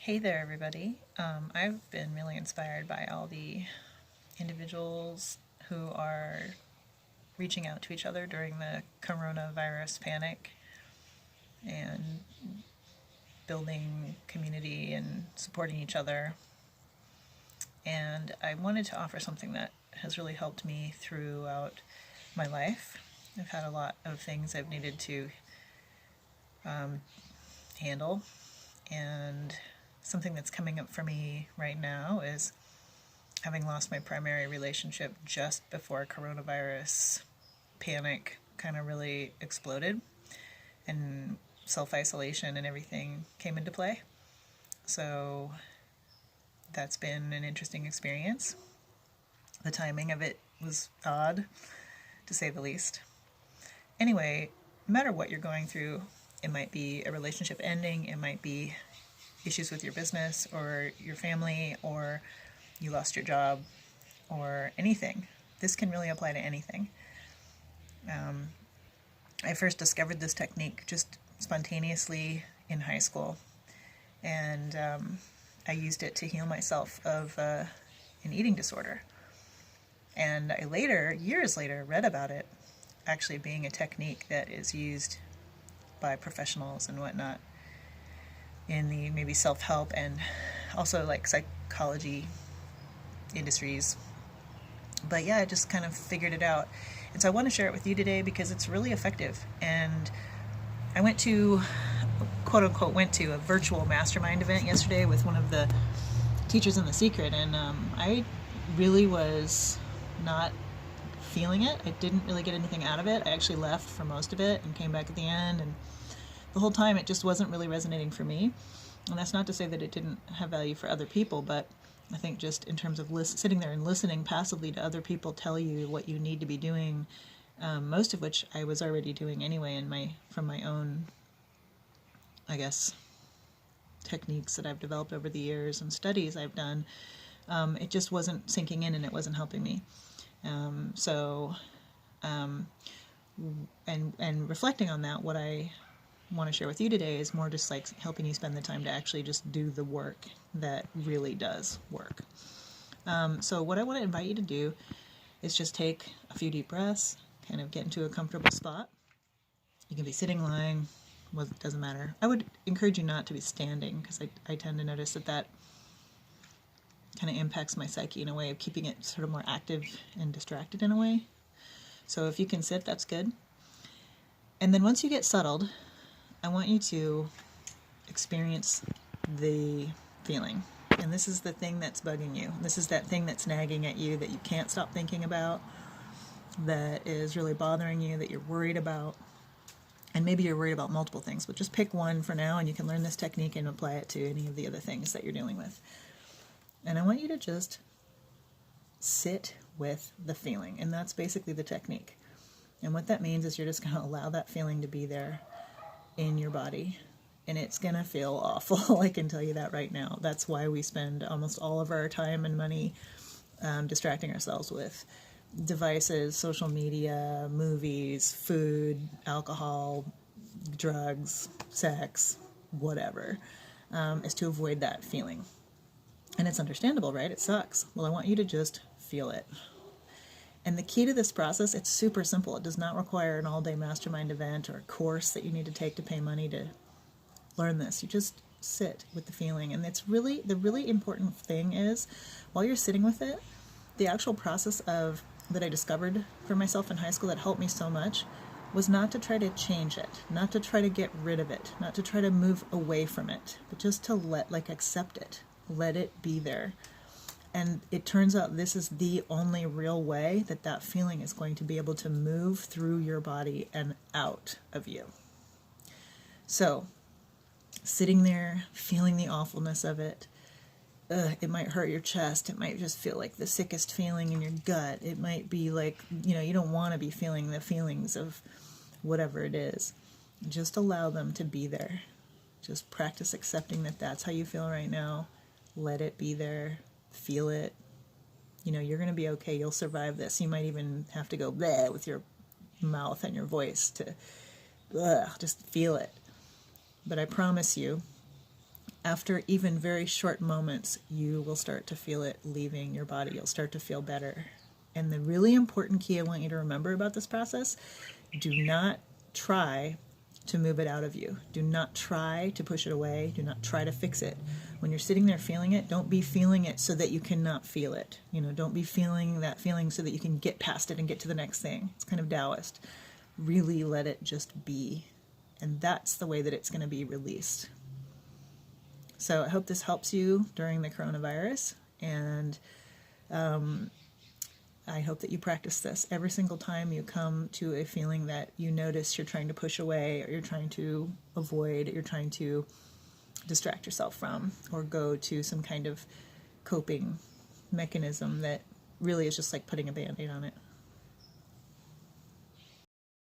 Hey there, everybody. I've been really inspired by all the individuals who are reaching out to each other during the coronavirus panic and building community and supporting each other. And I wanted to offer something that has really helped me throughout my life. I've had a lot of things I've needed to handle, and something that's coming up for me right now is having lost my primary relationship just before coronavirus panic kind of really exploded and self-isolation and everything came into play. So that's been an interesting experience. The timing of it was odd, to say the least. Anyway, no matter what you're going through, it might be a relationship ending, it might be issues with your business or your family, or you lost your job, or anything. This can really apply to anything. I first discovered this technique just spontaneously in high school, and I used it to heal myself of an eating disorder. And I later, years later, read about it actually being a technique that is used by professionals and whatnot in the maybe self-help and also like psychology industries. But yeah, I just kind of figured it out. And so I want to share it with you today because it's really effective. And I went to, quote unquote, went to a virtual mastermind event yesterday with one of the teachers in The Secret. And I really was not feeling it. I didn't really get anything out of it. I actually left for most of it and came back at the end. And the whole time it just wasn't really resonating for me. And that's not to say that it didn't have value for other people, but I think just in terms of sitting there and listening passively to other people tell you what you need to be doing, most of which I was already doing anyway from my own, I guess, techniques that I've developed over the years and studies I've done, it just wasn't sinking in and it wasn't helping me. And reflecting on that, what I want to share with you today is more just like helping you spend the time to actually just do the work that really does work. So what I want to invite you to do is just take a few deep breaths, kind of get into a comfortable spot. You can be sitting, lying, well, it doesn't matter. I would encourage you not to be standing because I tend to notice that kind of impacts my psyche in a way of keeping it sort of more active and distracted in a way. So if you can sit, that's good. And then once you get settled, I want you to experience the feeling. And this is the thing that's bugging you. This is that thing that's nagging at you that you can't stop thinking about, that is really bothering you, that you're worried about. And maybe you're worried about multiple things, but just pick one for now and you can learn this technique and apply it to any of the other things that you're dealing with. And I want you to just sit with the feeling. And that's basically the technique. And what that means is you're just going to allow that feeling to be there in your body. And it's going to feel awful. I can tell you that right now. That's why we spend almost all of our time and money distracting ourselves with devices, social media, movies, food, alcohol, drugs, sex, whatever, is to avoid that feeling. And it's understandable, right? It sucks. Well, I want you to just feel it. And the key to this process, it's super simple. It does not require an all-day mastermind event or a course that you need to take to pay money to learn this. You just sit with the feeling. And it's really, the really important thing is, while you're sitting with it, the actual process that I discovered for myself in high school that helped me so much was not to try to change it, not to try to get rid of it, not to try to move away from it, but just to accept it, let it be there. And it turns out this is the only real way that feeling is going to be able to move through your body and out of you. So, sitting there, feeling the awfulness of it, it might hurt your chest. It might just feel like the sickest feeling in your gut. It might be like, you don't want to be feeling the feelings of whatever it is. Just allow them to be there. Just practice accepting that that's how you feel right now. Let it be there. Feel it. You're going to be okay. You'll survive this. You might even have to go bleh with your mouth and your voice to just feel it. But I promise you, after even very short moments, you will start to feel it leaving your body. You'll start to feel better. And the really important key I want you to remember about this process, do not try to move it out of you. Do not try to push it away. Do not try to fix it. When you're sitting there feeling it, don't be feeling it so that you cannot feel it. Don't be feeling that feeling so that you can get past it and get to the next thing. It's kind of Taoist. Really let it just be. And that's the way that it's going to be released. So I hope this helps you during the coronavirus, and I hope that you practice this every single time you come to a feeling that you notice you're trying to push away, or you're trying to avoid, or you're trying to distract yourself from, or go to some kind of coping mechanism that really is just like putting a Band-Aid on it.